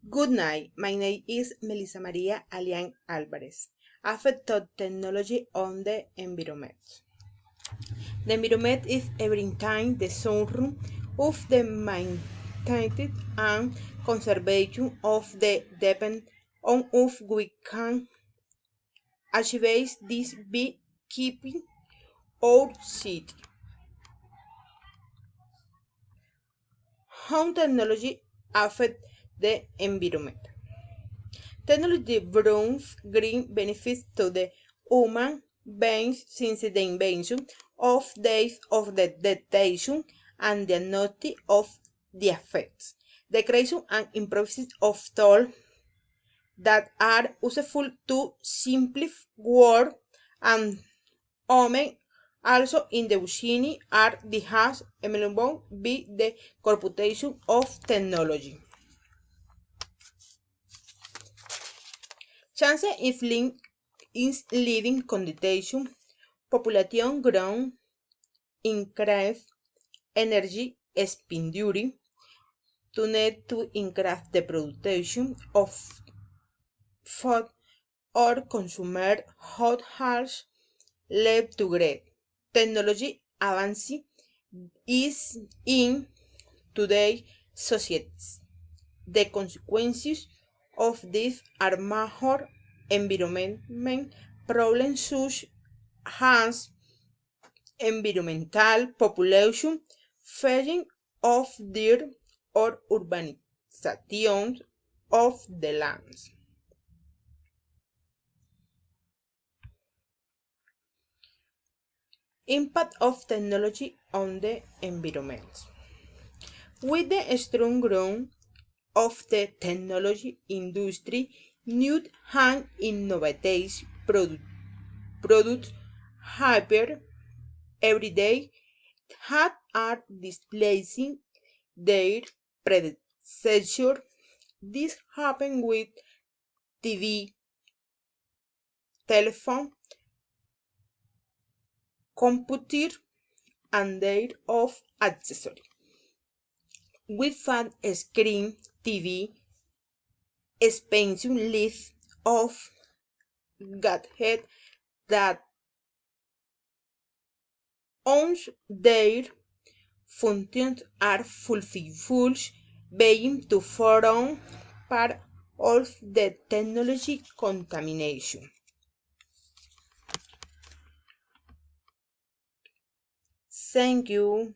Good night. My name is Melissa Maria Alian Alvarez. Affect of technology on the environment. The environment is every time the sunroom of the maintained and conservation of the depend on if we can achieve this by keeping our city. How technology affect the environment? Technology brings green benefits to the human beings since the invention of days of the detection and diagnosis of the effects. The creation and improvement of tools that are useful to simplify work and human also in the machine are the has enabled by the computation of technology. Chance is living condition, population growth, increase energy expenditure to need to increase the production of food or consumer households led to great technology advance is in today's societies. The consequences of this are major environmental problems such as environmental population, fading of deer or urbanization of the lands. Impact of technology on the environment. With the strong growth of the technology industry, new and innovative products appear every day that are displacing their predecessor. This happened with TV, telephone, computer, and their of accessories. With flat screen TV, expansion list of gadgets that owns their functions are fulfilled, being to form part of the technology contamination. Thank you.